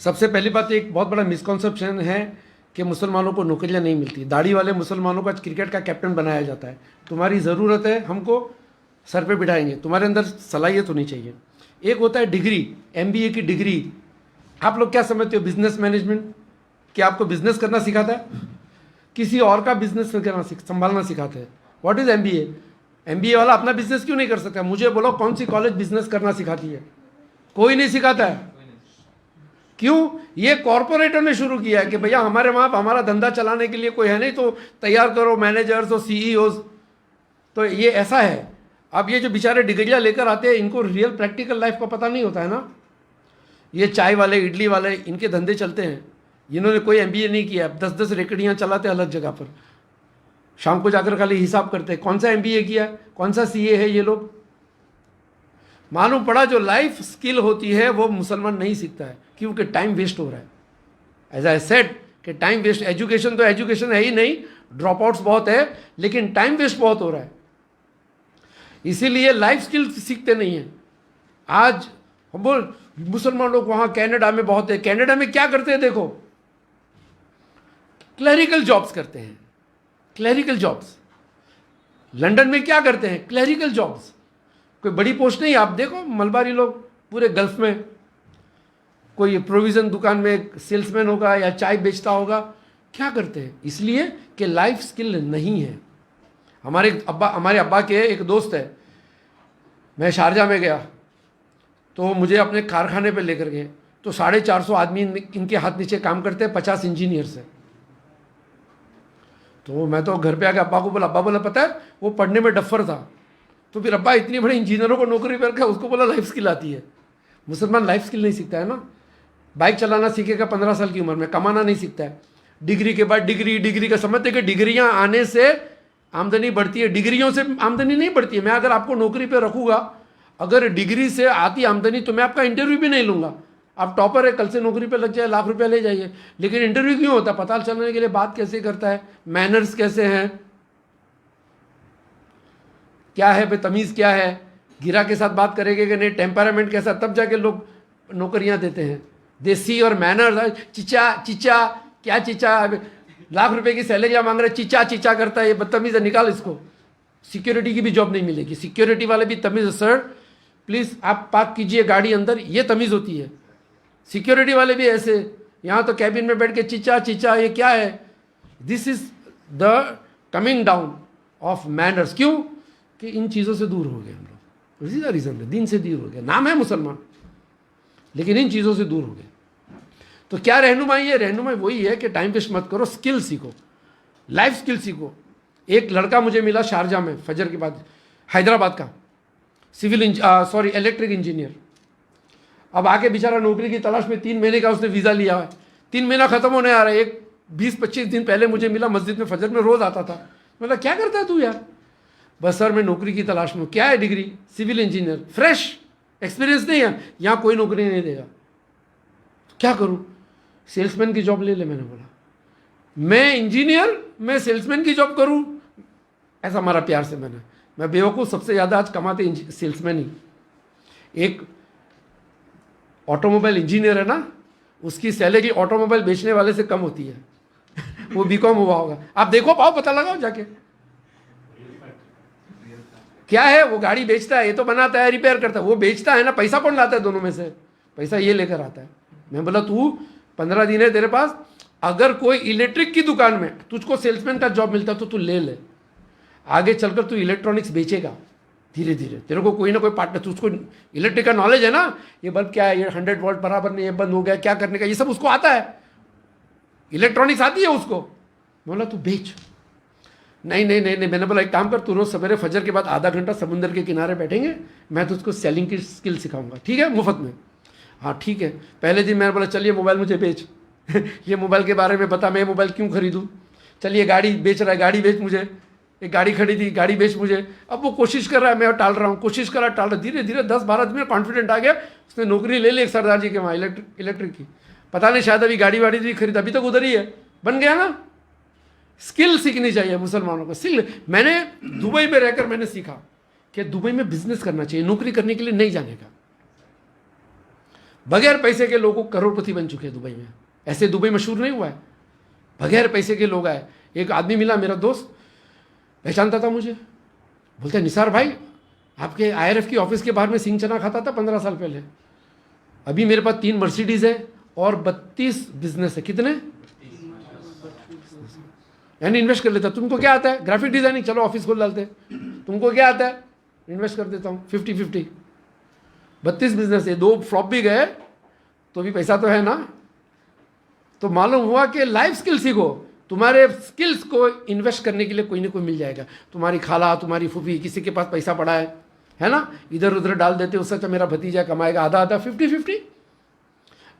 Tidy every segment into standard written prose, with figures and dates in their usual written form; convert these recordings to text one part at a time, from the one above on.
सबसे पहली बात, एक बहुत बड़ा मिसकॉन्सेप्शन है कि मुसलमानों को नौकरियां नहीं मिलती। दाढ़ी वाले मुसलमानों को आज क्रिकेट का कैप्टन बनाया जाता है। तुम्हारी ज़रूरत है, हमको सर पे बिठाएंगे, तुम्हारे अंदर सलाहियत होनी चाहिए। एक होता है डिग्री, एमबीए की डिग्री। आप लोग क्या समझते हो बिजनेस मैनेजमेंट? क्या आपको बिजनेस करना सिखाता है? किसी और का बिजनेस करना संभालना सिखाता है। What is MBA? एमबीए वाला अपना बिजनेस क्यों नहीं कर सकता? मुझे बोलो कौन सी कॉलेज बिजनेस करना सिखाती है? कोई नहीं सिखाता है। क्यों? ये कॉरपोरेटर ने शुरू किया है कि भैया हमारे वहाँ हमारा धंधा चलाने के लिए कोई है नहीं, तो तैयार करो मैनेजर्स और सीईओज। तो ये ऐसा है। अब ये जो बेचारे डिग्रियाँ लेकर आते हैं, इनको रियल प्रैक्टिकल लाइफ का पता नहीं होता है ना। ये चाय वाले, इडली वाले, इनके धंधे चलते हैं। इन्होंने कोई एमबीए नहीं किया, 10-10 रेकड़ियाँ चलाते अलग जगह पर, शाम को जाकर खाली हिसाब करते हैं। कौन सा एमबीए किया है, कौन सा सीए है ये लोग? मालूम पड़ा जो लाइफ स्किल होती है वो मुसलमान नहीं सीखता है, क्योंकि टाइम वेस्ट हो रहा है। एज आई सेड कि टाइम वेस्ट, एजुकेशन तो एजुकेशन है ही नहीं, ड्रॉप आउट्स बहुत है, लेकिन टाइम वेस्ट बहुत हो रहा है। इसीलिए लाइफ स्किल सीखते नहीं हैं। आज हम बोल मुसलमान लोग वहाँ कनाडा में बहुत है। कनाडा में क्या करते हैं देखो, क्लरिकल जॉब्स करते हैं, क्लरिकल जॉब्स। लंदन में क्या करते हैं? Clerical jobs. कोई बड़ी पोस्ट नहीं। आप देखो मलबारी लोग पूरे गल्फ में, कोई प्रोविज़न दुकान में सेल्समैन होगा या चाय बेचता होगा। क्या करते हैं? इसलिए कि लाइफ स्किल नहीं है। हमारे अब्बा के एक दोस्त है, मैं शारजा में गया तो मुझे अपने कारखाने पे लेकर गए, तो 450 आदमी इनके हाथ नीचे काम करते हैं, 50 इंजीनियर्स हैं। तो मैं तो घर पे आके अब्बा को बोला, अब्बा बोला पता है वो पढ़ने में डफर था। तो फिर अब्बा इतनी बड़े इंजीनियरों को नौकरी पर रखा, उसको बोला लाइफ स्किल आती है। मुसलमान लाइफ स्किल नहीं सीखता है ना। बाइक चलाना सीखेगा 15 साल की उम्र में, कमाना नहीं सीखता है। डिग्री के बाद डिग्री का समझते कि डिग्रियां आने से आमदनी बढ़ती है। डिग्रियों से आमदनी नहीं बढ़ती है। मैं अगर आपको नौकरी पे रखूँगा, अगर डिग्री से आती आमदनी, तो मैं आपका इंटरव्यू भी नहीं लूँगा। आप टॉपर है, कल से नौकरी पे लग जाए, लाख रुपया ले जाइए। लेकिन इंटरव्यू क्यों होता है? पता चलने के लिए बात कैसे करता है, मैनर्स कैसे हैं, क्या है तमीज़ क्या है, गिरा के साथ बात करेंगे कि नहीं, टेम्परामेंट कैसा, तब जाके लोग नौकरियां देते हैं। देसी और मैनर्स, चिचा चिचा, क्या चिचा, लाख रुपए की सैलरियाँ मांग रहे, चिचा चिचा करता है, ये बदतमीज़ है, निकाल इसको। सिक्योरिटी की भी जॉब नहीं मिलेगी। सिक्योरिटी वाले भी तमीज़, सर प्लीज़ आप पार्क कीजिए गाड़ी अंदर, ये तमीज़ होती है। सिक्योरिटी वाले भी ऐसे, यहाँ तो कैबिन में बैठ के चिचा चिचा, ये क्या है? This is the coming down of manners. क्यों? कि इन चीज़ों से दूर हो गए हम लोग। इसी का रीज़न है, दिन से दूर हो गए। नाम है मुसलमान, लेकिन इन चीज़ों से दूर हो गए। तो क्या रहनुमाई है? रहनुमाई वही है कि टाइम वेस्ट मत करो, स्किल सीखो, लाइफ स्किल सीखो। एक लड़का मुझे मिला शारजा में फजर के बाद, हैदराबाद का, इलेक्ट्रिक इंजीनियर। अब आके बेचारा नौकरी की तलाश में 3 महीने का उसने वीज़ा लिया है। 3 महीना ख़त्म होने आ रहा है। एक 20-25 दिन पहले मुझे मिला, मस्जिद में फजर में रोज़ आता था। मतलब क्या करता है तू यार? बस सर मैं नौकरी की तलाश में हूँ। क्या है degree? Civil engineer, fresh, experience नहीं है, यहाँ कोई नौकरी नहीं देगा। तो क्या करूँ? सेल्समैन की जॉब ले ले। मैंने बोला मैं इंजीनियर, मैं सेल्समैन की जॉब करूँ? ऐसा मारा प्यार से मैंने। मैं बेवकूफ़, सबसे ज़्यादा आज कमाते सेल्समैन ही। एक ऑटोमोबाइल इंजीनियर है ना, उसकी सैलरी ऑटोमोबाइल बेचने वाले से कम होती है। वो बीकॉम हुआ होगा, आप देखो, पाओ, पता लगाओ जाके। क्या है? वो गाड़ी बेचता है, ये तो बनाता है, रिपेयर करता है। वो बेचता है ना, पैसा कौन लाता है? दोनों में से पैसा ये लेकर आता है। मैं बोला तू 15 दिन है तेरे पास, अगर कोई इलेक्ट्रिक की दुकान में तुझको सेल्समैन का जॉब मिलता तो तू ले ले। आगे चलकर तू इलेक्ट्रॉनिक्स बेचेगा धीरे धीरे, तेरे को कोई ना कोई पार्टनर, तुझको इलेक्ट्रिक का नॉलेज है ना, ये बल्ब क्या है, ये 100 वोल्ट बराबर नहीं, ये बंद हो गया, क्या करने का, ये सब उसको आता है। इलेक्ट्रॉनिक्स आती है उसको। बोला तू बेच। नहीं नहीं नहीं नहीं, मैंने बोला एक काम कर, तू रोज़ सवेरे फजर के बाद आधा घंटा समुंदर के किनारे बैठेंगे, मैं तो उसको सेलिंग की स्किल सिखाऊंगा, ठीक है, मुफ्त में। हाँ ठीक है। पहले दिन मैंने बोला चलिए मोबाइल मुझे बेच। ये मोबाइल के बारे में बता, मैं मोबाइल क्यों खरीदूँ। चलिए गाड़ी बेच रहा है, गाड़ी बेच मुझे। एक गाड़ी खड़ी थी, गाड़ी बेच मुझे। अब वो कोशिश कर रहा है, मैं टाल रहा हूँ, कोशिश कर रहा टाल रहा, धीरे धीरे 10-12 दिन में कॉन्फिडेंट आ गया। उसने नौकरी ले ली एक सरदार जी के वहाँ, इलेक्ट्रिक की। पता नहीं शायद अभी गाड़ी वाड़ी भी खरीदा, अभी तक उधर ही है, बन गया ना। स्किल सीखनी चाहिए मुसलमानों को। स्किल मैंने दुबई में रहकर मैंने सीखा कि दुबई में बिजनेस करना चाहिए, नौकरी करने के लिए नहीं जाने का। बगैर पैसे के लोग करोड़पति बन चुके हैं दुबई में। ऐसे दुबई मशहूर नहीं हुआ है, बगैर पैसे के लोग आए। एक आदमी मिला, मेरा दोस्त, पहचानता था मुझे, बोलते हैं निसार भाई आपके IRF की ऑफिस के बाहर में सिंह चना खाता था 15 साल पहले, अभी मेरे पास 3 मर्सिडीज है और 32 बिजनेस है। कितने? यानी इन्वेस्ट कर लेता। तुमको क्या आता है? ग्राफिक डिजाइनिंग, चलो ऑफिस खोल डालते। तुमको क्या आता है? इन्वेस्ट कर देता हूँ 50-50। 32 बिजनेस है, 2 फ्लॉप भी गए तो भी पैसा तो है ना। तो मालूम हुआ कि लाइफ स्किल सीखो, तुम्हारे स्किल्स को इन्वेस्ट करने के लिए कोई ना कोई मिल जाएगा। तुम्हारी खाला, तुम्हारी फूफी, किसी के पास पैसा पड़ा है ना, इधर उधर डाल देते, उससे अच्छा मेरा भतीजा कमाएगा, आधा आधा 50-50।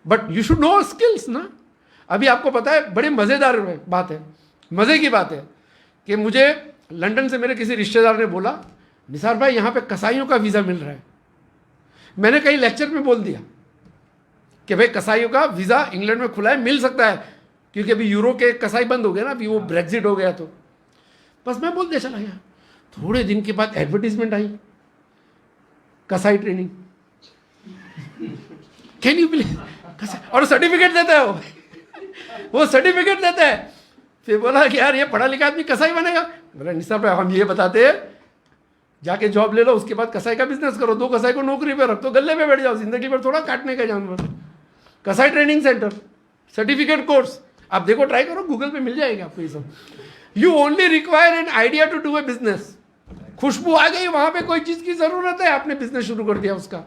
But you should know skills ना। अभी आपको पता है, बड़े मज़ेदार बात है, मज़े की बात है कि मुझे लंदन से मेरे किसी रिश्तेदार ने बोला निसार भाई यहाँ पे कसाईयों का वीज़ा मिल रहा है। मैंने कहीं लेक्चर में बोल दिया कि भाई कसाईयों का वीज़ा इंग्लैंड में खुला है, मिल सकता है, क्योंकि अभी यूरो के कसाई बंद हो गए ना, अभी वो ब्रेक्जिट हो गया। तो बस मैं बोल दिया चला गया। थोड़े दिन के बाद एडवर्टीजमेंट आई, कसाई ट्रेनिंग, कैन यू बिलीव, और सर्टिफिकेट देता है वो सर्टिफिकेट देता है। फिर बोला कि यार ये पढ़ा लिखा आदमी कसाई बनेगा। बोला निसार भाई हम ये बताते हैं, जाके जॉब ले लो, उसके बाद कसाई का बिजनेस करो, 2 कसाई को नौकरी पे रख, तो गले पे बैठ जाओ, जिंदगी भर थोड़ा काटने का जानवर। कसाई ट्रेनिंग सेंटर, सर्टिफिकेट कोर्स, आप देखो, ट्राई करो, गूगल पे मिल जाएगा आपको ये सब। You only require an idea to do a business. खुशबू आ गई, वहां पे कोई चीज की जरूरत है, आपने बिजनेस शुरू कर दिया उसका।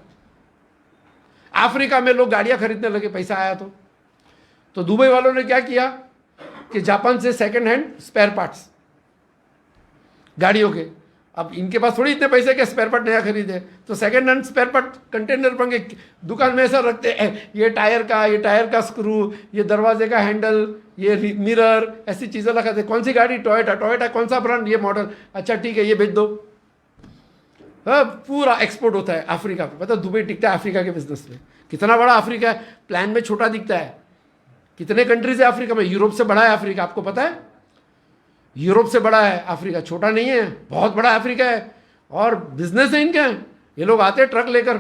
अफ्रीका में लोग गाड़ियां खरीदने लगे, पैसा आया तो दुबई वालों ने क्या किया कि जापान से सेकंड हैंड स्पेयर पार्ट्स गाड़ियों के, अब इनके पास थोड़ी इतने पैसे के स्पेयर पार्ट नया खरीदे, तो second hand spare part container बन के दुकान में ऐसा रखते हैं, ये टायर का स्क्रू, ये दरवाजे का हैंडल, ये मिरर, ऐसी चीज़ें लगाते। कौन सी गाड़ी? टोयोटा, कौन सा ब्रांड? ये मॉडल, अच्छा ठीक है ये बेच दो। हाँ, पूरा एक्सपोर्ट होता है अफ्रीका पे। पता दुबई टिकता है अफ्रीका के बिजनेस में। कितना बड़ा अफ्रीका है, प्लान में छोटा दिखता है। कितने कंट्रीज है अफ्रीका में? यूरोप से बड़ा है अफ्रीका, आपको पता है? यूरोप से बड़ा है अफ्रीका, छोटा नहीं है, बहुत बड़ा अफ्रीका है। और बिजनेस है इनके, ये लोग आते हैं ट्रक लेकर,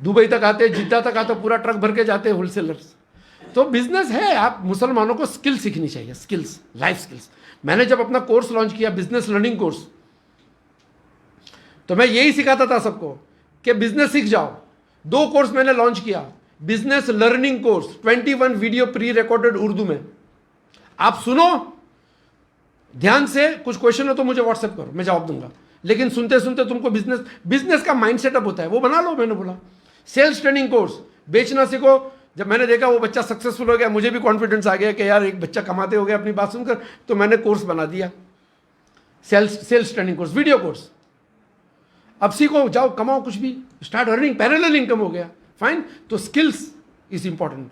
दुबई तक आते हैं, जिद्दा तक आते, पूरा ट्रक भर के जाते हैं होलसेलर्स। तो बिजनेस है। आप मुसलमानों को स्किल सीखनी चाहिए, स्किल्स, लाइफ स्किल्स। मैंने जब अपना कोर्स लॉन्च किया, बिजनेस लर्निंग कोर्स, तो मैं यही सिखाता था सबको कि बिजनेस सीख जाओ। 2 कोर्स मैंने लॉन्च किया, business learning course, 21 video pre recorded Urdu में। आप सुनो ध्यान से, कुछ क्वेश्चन हो तो मुझे व्हाट्सएप करो, मैं जवाब दूंगा, लेकिन सुनते सुनते तुमको बिजनेस का माइंड सेटअप होता है, वो बना लो। मैंने बोला सेल्स ट्रेनिंग कोर्स, बेचना सीखो। जब मैंने देखा वो बच्चा सक्सेसफुल हो गया, मुझे भी कॉन्फिडेंस आ गया कि यार एक बच्चा कमाते हो गया अपनी बात सुनकर, तो मैंने कोर्स बना दिया, sales training course, video course. अब सीखो, जाओ, कमाओ, कुछ भी, स्टार्ट अर्निंग, पैरेलल इनकम हो गया, फाइन। तो स्किल्स इज इंपॉर्टेंट।